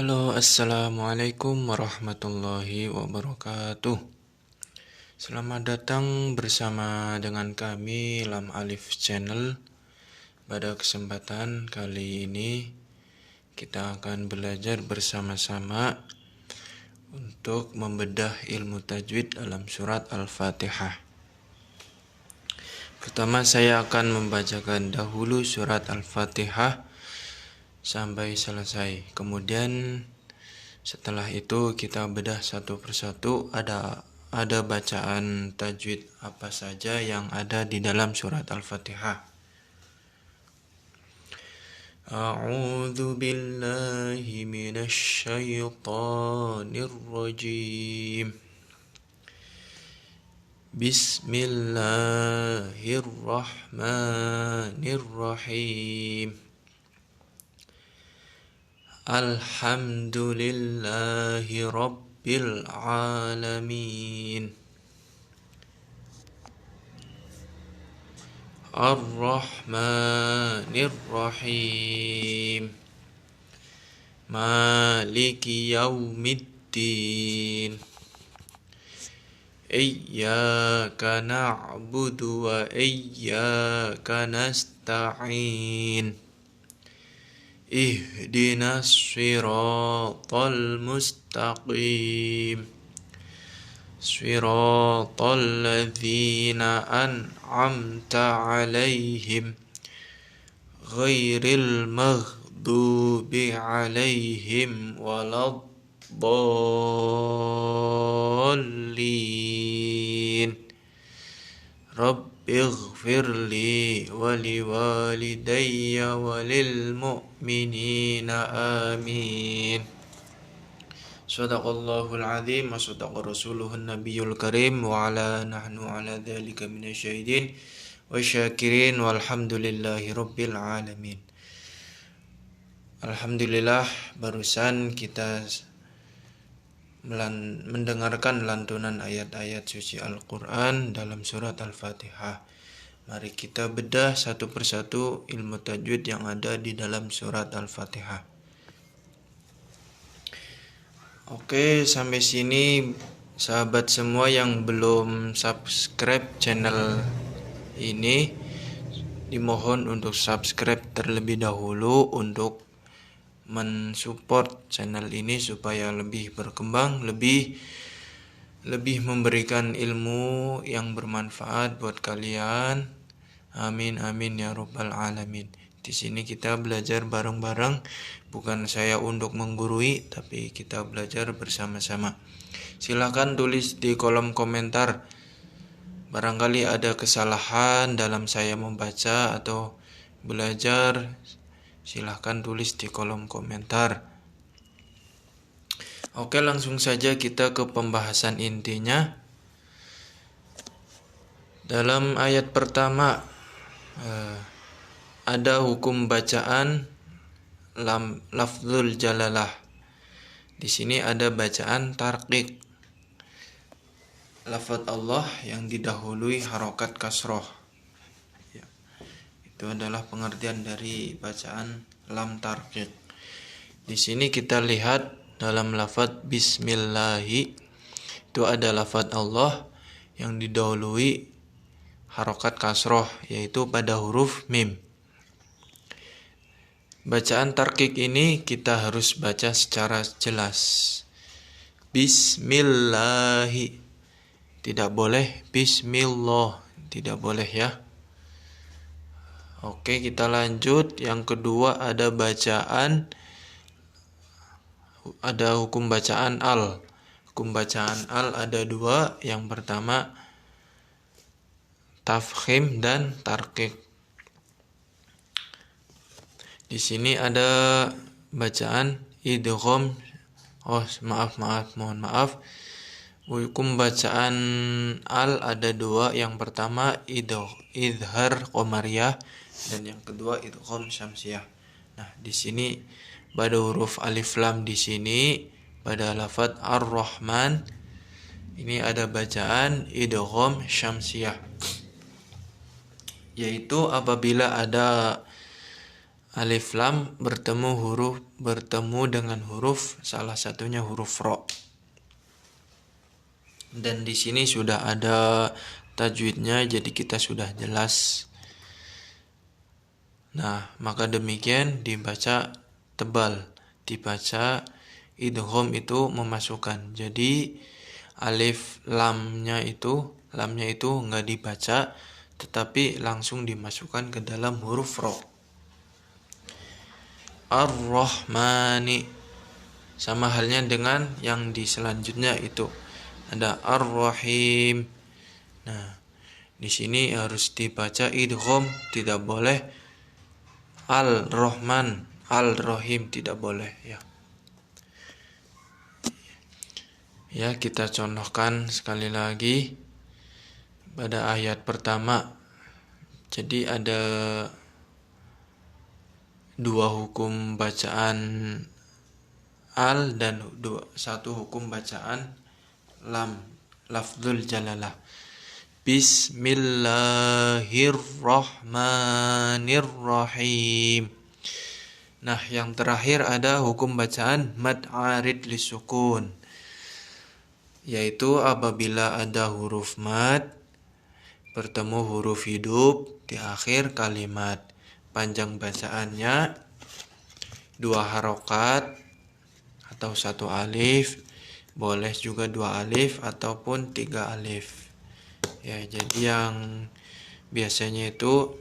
Halo, assalamualaikum warahmatullahi wabarakatuh. Selamat datang bersama dengan kami Lam Alif Channel. Pada kesempatan kali ini kita akan belajar bersama-sama untuk membedah ilmu tajwid dalam surat Al-Fatihah. Pertama saya akan membacakan dahulu surat Al-Fatihah sampai selesai. Kemudian setelah itu kita bedah satu persatu, ada bacaan tajwid apa saja yang ada di dalam surat Al-Fatihah. A'udzu billahi minasy syaithanir rajim. Bismillahirrahmanirrahim. Alhamdulillahi Rabbil Alamin. Ar-Rahmanir Rahim. Maliki Yaumiddin. Iyyaka na'budu wa iyyaka nasta'in. Ihdinas siratal mustaqim. Siratal ladzina an'amta 'alaihim ghairil maghdubi 'alaihim waladdallin. Rabbighfirli wa liwalidayya wa lil mu'minina amin. Shadaqallahul azim wa shadaqa rasuluhun nabiyul karim wa ala nahnu ala dzalika minasyahidin wa syakirin walhamdulillahi rabbil alamin. Alhamdulillah, barusan kita mendengarkan lantunan ayat-ayat suci Al-Quran dalam surat Al-Fatihah. Mari kita bedah satu persatu ilmu tajwid yang ada di dalam surat Al-Fatihah. Oke, sampai sini sahabat semua yang belum subscribe channel ini, dimohon untuk subscribe terlebih dahulu untuk mensupport channel ini supaya lebih berkembang, lebih memberikan ilmu yang bermanfaat buat kalian. Amin amin ya rabbal alamin. Di sini kita belajar bareng-bareng, bukan saya untuk menggurui, tapi kita belajar bersama-sama. Silakan tulis di kolom komentar. Barangkali ada kesalahan dalam saya membaca atau belajar. Silahkan tulis di kolom komentar. Oke, langsung saja kita ke pembahasan intinya. Dalam ayat pertama ada hukum bacaan lafzul jalalah. Di sini ada bacaan tarqiq. Lafaz Allah yang didahului harokat kasroh. Itu adalah pengertian dari bacaan lam tarqiq. Di sini kita lihat dalam lafaz bismillahi, itu ada lafaz Allah yang didahului harokat kasroh, yaitu pada huruf mim. Bacaan tarqiq ini kita harus baca secara jelas. Bismillahi, tidak boleh bismillah, tidak boleh ya. Oke, kita lanjut. Yang kedua ada hukum bacaan al. Hukum bacaan al ada dua. Yang pertama tafkhim dan tarqiq. Di sini ada bacaan idgham. Mohon maaf. Hukum bacaan al ada dua. Yang pertama idhar qamariyah dan yang kedua idgham syamsiyah. Nah, di sini pada huruf alif lam di sini pada lafaz ar-Rahman ini ada bacaan idgham syamsiyah. Yaitu apabila ada alif lam bertemu dengan huruf, salah satunya huruf ro. Dan di sini sudah ada tajwidnya, jadi kita sudah jelas. Nah, maka demikian dibaca tebal, dibaca idgham itu memasukkan. Jadi alif lamnya itu nggak dibaca, tetapi langsung dimasukkan ke dalam huruf ro. Ar-Rahmani, sama halnya dengan yang di selanjutnya itu ada Ar-Rahim. Nah, di sini harus dibaca idgham, tidak boleh Al-Rahman, Al-Rahim, tidak boleh ya. Ya, kita contohkan sekali lagi pada ayat pertama. Jadi ada dua hukum bacaan al dan satu hukum bacaan lam, lafzul jalalah. Bismillahirrahmanirrahim. Nah, yang terakhir ada hukum bacaan mad arid lisukun, yaitu apabila ada huruf mad bertemu huruf hidup di akhir kalimat. Panjang bacaannya 2 harokat atau 1 alif, boleh juga 2 alif ataupun 3 alif. Ya, jadi yang biasanya itu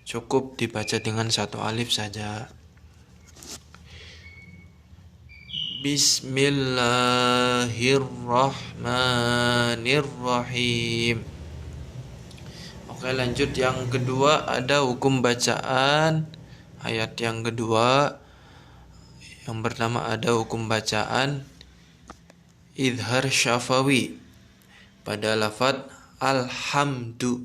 cukup dibaca dengan 1 alif saja. Bismillahirrahmanirrahim. Oke, lanjut yang kedua, ada hukum bacaan ayat yang kedua. Yang pertama ada hukum bacaan idhar syafawi pada lafadz alhamdu.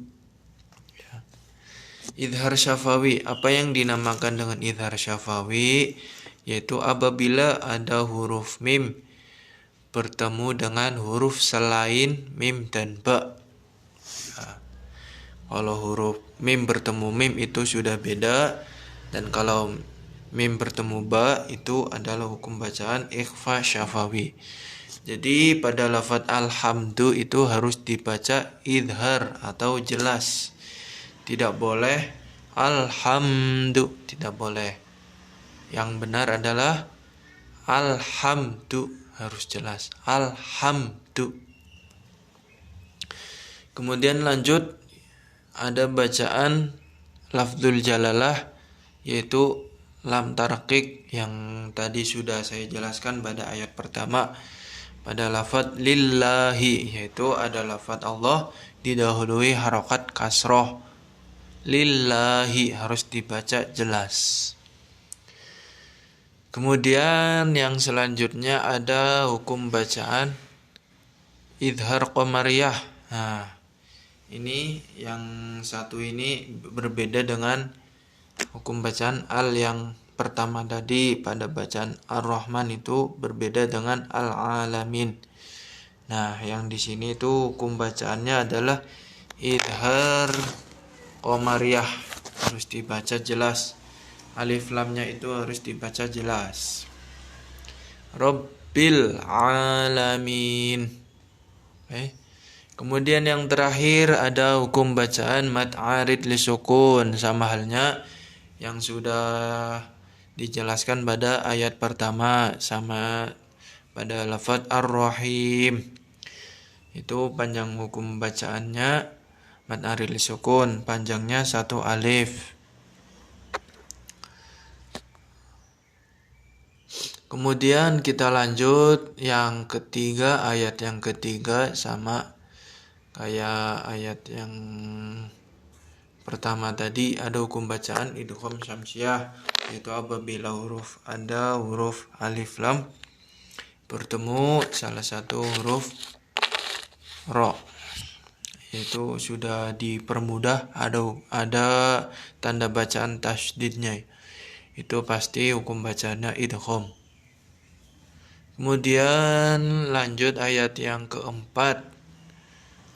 Idhar syafawi, apa yang dinamakan dengan idhar syafawi? Yaitu apabila ada huruf mim bertemu dengan huruf selain mim dan ba. Kalau huruf mim bertemu mim itu sudah beda, dan kalau mim bertemu ba itu adalah hukum bacaan ikhfa syafawi. Jadi pada lafadz alhamdu itu harus dibaca idhar atau jelas. Tidak boleh alhamdu, tidak boleh. Yang benar adalah alhamdu, harus jelas alhamdu. Kemudian lanjut ada bacaan lafzul jalalah, yaitu lam tarakik yang tadi sudah saya jelaskan pada ayat pertama. Pada lafadz lillahi, yaitu ada lafadz Allah didahului harokat kasroh. Lillahi harus dibaca jelas. Kemudian yang selanjutnya ada hukum bacaan idhar qamariyah. Nah, ini yang satu ini berbeda dengan hukum bacaan al yang pertama tadi. Pada bacaan ar-Rahman itu berbeda dengan al-alamin. Nah, yang di sini itu hukum bacaannya adalah idhar qamariyah, harus dibaca jelas. Alif lamnya itu harus dibaca jelas. Rabbil alamin. Okay. Kemudian yang terakhir ada hukum bacaan mad arid lisukun, sama halnya yang sudah dijelaskan pada ayat pertama, sama pada lafadz ar-Rahim. Itu panjang hukum bacaannya mad arid lisukun, panjangnya 1 alif. Kemudian kita lanjut yang ketiga, ayat yang ketiga sama kayak ayat yang pertama tadi, ada hukum bacaan idgham syamsiah, yaitu apabila ada huruf alif lam bertemu salah satu huruf ro, yaitu sudah dipermudah, ada tanda bacaan tasydidnya, itu pasti hukum bacaannya idgham. Kemudian lanjut ayat yang keempat,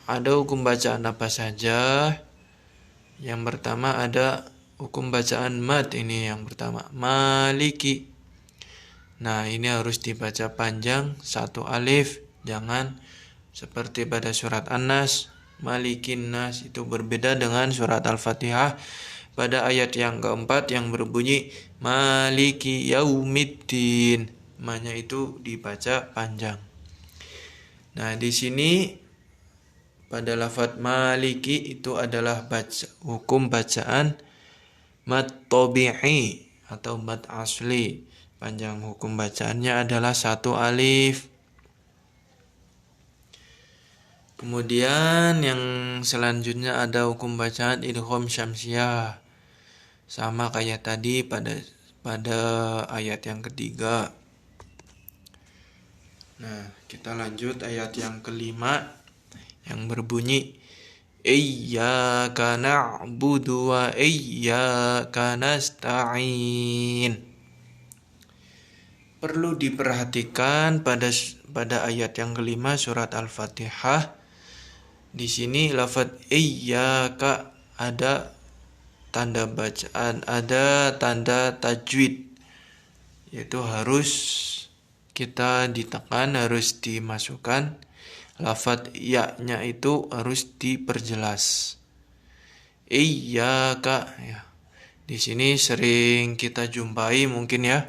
ada hukum bacaan apa saja? Yang pertama ada hukum bacaan mad ini yang pertama. Maliki. Nah, ini harus dibaca panjang satu alif. Jangan seperti pada surat An-Nas, Malikin Nas, itu berbeda dengan surat Al-Fatihah pada ayat yang keempat yang berbunyi Maliki Yaumiddin. Ma-nya itu dibaca panjang. Nah, di sini pada lafadz Maliki itu adalah hukum bacaan mad tabi'i atau mad asli. Panjang hukum bacaannya adalah satu alif. Kemudian yang selanjutnya ada hukum bacaan idgham syamsiah. Sama kayak tadi pada ayat yang ketiga. Nah, kita lanjut ayat yang kelima yang berbunyi Iyyaka na'budu wa iyyaka nasta'in. Perlu diperhatikan pada ayat yang kelima surat Al-Fatihah. Di sini lafadz iyyaka ada tanda bacaan, ada tanda tajwid, yaitu harus kita ditekan, harus dimasukkan. Lafadz ya-nya itu harus diperjelas. Iyyaka ya. Di sini sering kita jumpai mungkin ya.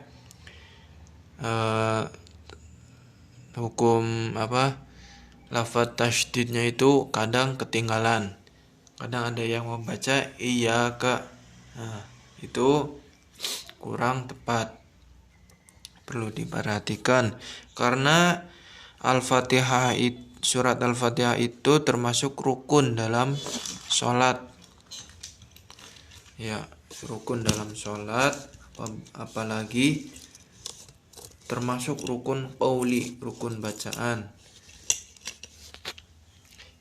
Hukum lafadz tasydidnya itu kadang ketinggalan. Kadang ada yang membaca iyyaka. Nah, itu kurang tepat. Perlu diperhatikan karena surat Al-Fatihah itu termasuk rukun dalam sholat. Ya, rukun dalam sholat, apalagi termasuk rukun qauli, rukun bacaan.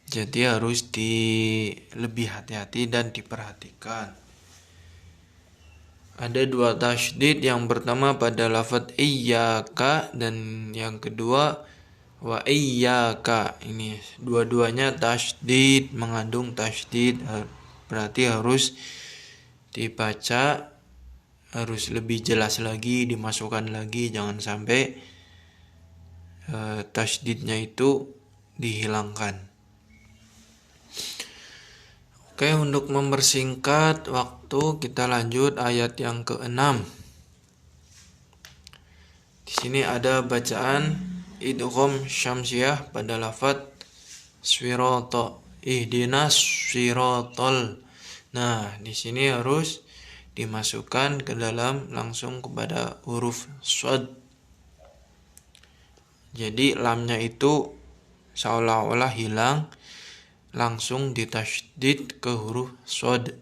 Jadi harus lebih hati-hati dan diperhatikan. Ada dua tasydid, yang pertama pada lafadz iyyaka dan yang kedua wa iyyaka. Ini dua-duanya tasydid, mengandung tasydid, berarti harus dibaca, harus lebih jelas lagi, dimasukkan lagi, jangan sampai tasydidnya itu dihilangkan. Oke, untuk mempersingkat waktu kita lanjut ayat yang ke-6. Di sini ada bacaan idgham syamsiah pada lafadz sirata, ihdinas siratal. Nah, di sini harus dimasukkan ke dalam langsung kepada huruf shad. Jadi lamnya itu seolah-olah hilang, langsung ditasydid ke huruf shad.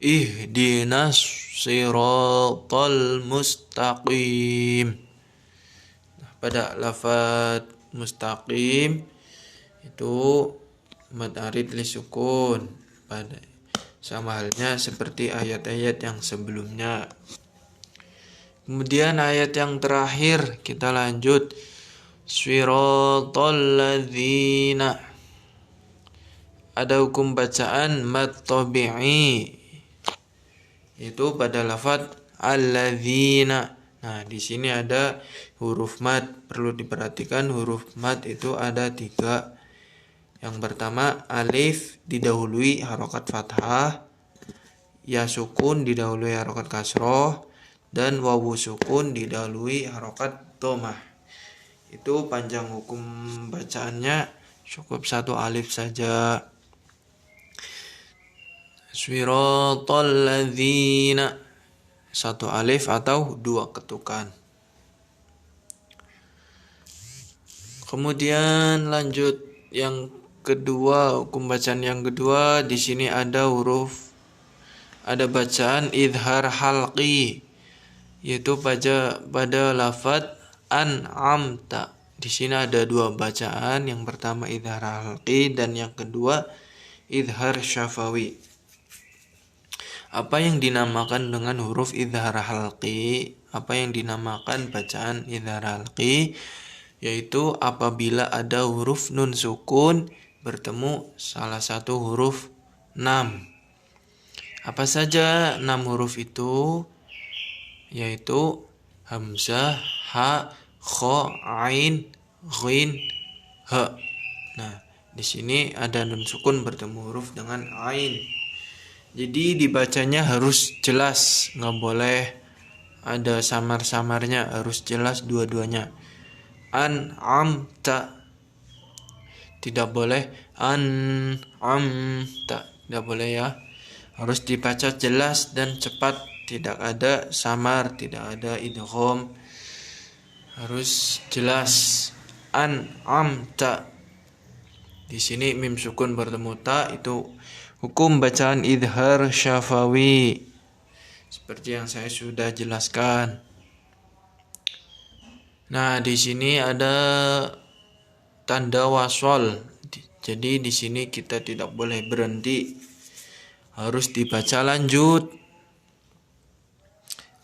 Ihdinas siratal mustaqim. Nah, pada lafadz mustaqim itu mad arid li sukun, sama halnya seperti ayat-ayat yang sebelumnya. Kemudian ayat yang terakhir kita lanjut siratal ladzina. Ada hukum bacaan mad tabi'i, itu pada lafadz alladzina. Nah, di sini ada huruf mad. Perlu diperhatikan huruf mad itu ada 3. Yang pertama alif didahului harokat fathah, ya sukun didahului harokat kasroh, dan wawu sukun didahului harokat dhammah. Itu panjang hukum bacaannya cukup 1 alif saja. Siratal ladzina, 1 alif atau 2 ketukan. Kemudian lanjut yang kedua, hukum bacaan yang kedua. Di sini ada bacaan idhar halqi, yaitu pada lafadz an'amta. Di sini ada 2 bacaan. Yang pertama idhar halqi dan yang kedua idhar syafawi. Apa yang dinamakan dengan huruf idhar halqi? Apa yang dinamakan bacaan idhar halqi? Yaitu apabila ada huruf nun sukun bertemu salah satu huruf 6. Apa saja 6 huruf itu? Yaitu hamzah, ha, kha, ain, ghin, ha. Nah, di sini ada nun sukun bertemu huruf dengan ain. Jadi dibacanya harus jelas, nggak boleh ada samar-samarnya, harus jelas dua-duanya. An'amta, tidak boleh an'amta, tidak boleh ya. Harus dibaca jelas dan cepat, tidak ada samar, tidak ada idgham. Harus jelas. An'amta. Di sini mim sukun bertemu ta, itu hukum bacaan idhar syafawi. Seperti yang saya sudah jelaskan. Nah, di sini ada tanda wasol. Jadi di sini kita tidak boleh berhenti. Harus dibaca lanjut.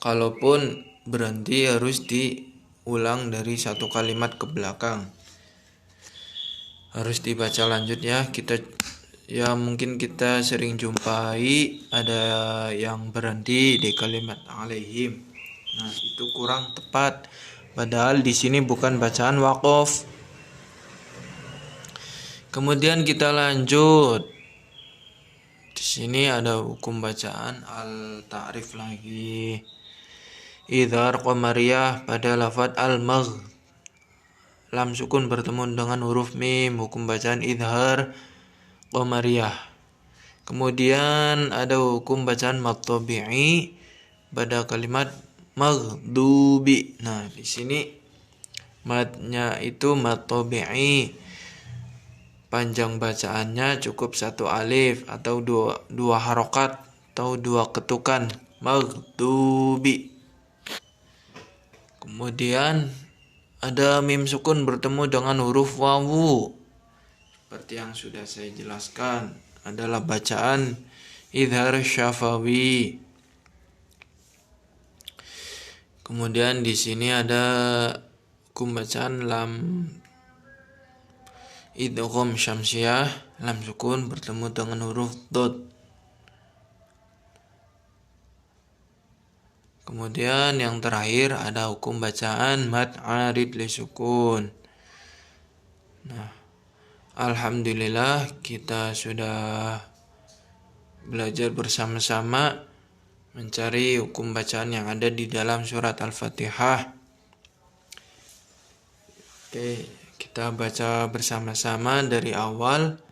Kalaupun berhenti harus diulang dari satu kalimat ke belakang. Harus dibaca lanjut ya. Mungkin kita sering jumpai ada yang berhenti di kalimat alaihim. Nah, itu kurang tepat. Padahal di sini bukan bacaan waqaf. Kemudian kita lanjut. Di sini ada hukum bacaan al-ta'rif lagi. Idhar qamariyah pada lafaz al-magh. Lam sukun bertemu dengan huruf mim, hukum bacaan idhar qamariyah. Kemudian ada hukum bacaan mad-tabi'i pada kalimat maghdubi. Nah, di sini madnya itu mad tabi'i. Panjang bacaannya cukup 1 alif atau dua harokat atau 2 ketukan. Maghdubi. Kemudian ada mim sukun bertemu dengan huruf wawu. Seperti yang sudah saya jelaskan, adalah bacaan idhar syafawi. Kemudian di sini ada hukum bacaan lam idgham syamsiyah, lam sukun bertemu dengan huruf dot. Kemudian yang terakhir ada hukum bacaan mad arid li sukun. Nah, alhamdulillah kita sudah belajar bersama-sama mencari hukum bacaan yang ada di dalam surat Al-Fatihah. Oke, kita baca bersama-sama dari awal.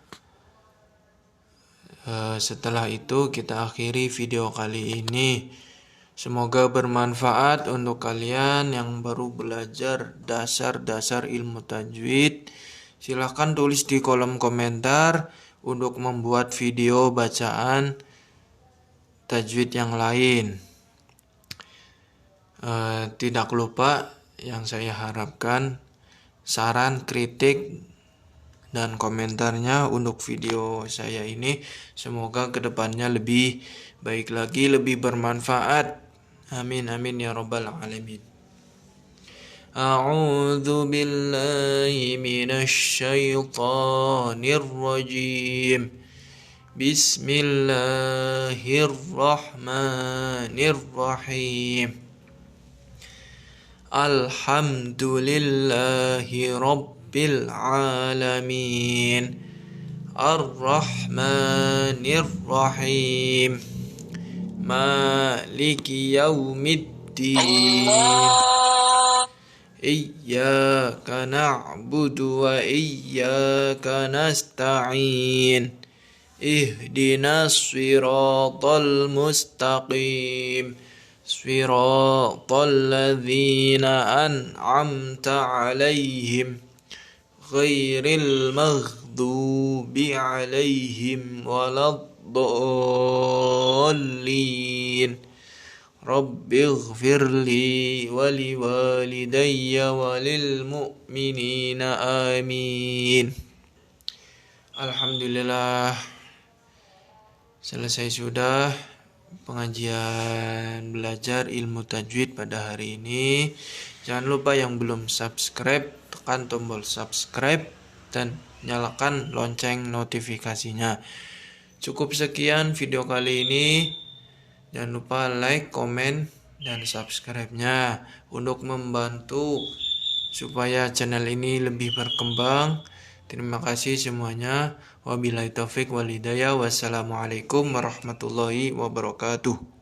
Setelah itu kita akhiri video kali ini. Semoga bermanfaat untuk kalian yang baru belajar dasar-dasar ilmu tajwid. Silahkan tulis di kolom komentar untuk membuat video bacaan tajwid yang lain. Tidak lupa yang saya harapkan saran, kritik, dan komentarnya untuk video saya ini. Semoga kedepannya lebih baik lagi, lebih bermanfaat. Amin amin ya rabbal alamin. A'udzu billahi minasy syaithanir rajim. Bismillahirrahmanirrahim. Alhamdulillahi rabbil alamin. Ar-Rahmanir-Rahim. Maliki yaumiddin. Iyyaka na'budu wa iyyaka nasta'in. Ihdinas siratal mustaqim. Siratal ladzina an'amta 'alaihim ghairil maghdubi 'alaihim waladdallin. Rabbighfirli wa liwalidayya walil mu'minina amin. Alhamdulillah, selesai sudah pengajian belajar ilmu tajwid pada hari ini. Jangan lupa yang belum subscribe, tekan tombol subscribe dan nyalakan lonceng notifikasinya. Cukup sekian video kali ini. Jangan lupa like, komen, dan subscribe-nya untuk membantu supaya channel ini lebih berkembang. Terima kasih semuanya. Wabillahi taufik wal hidayah. Wassalamualaikum warahmatullahi wabarakatuh.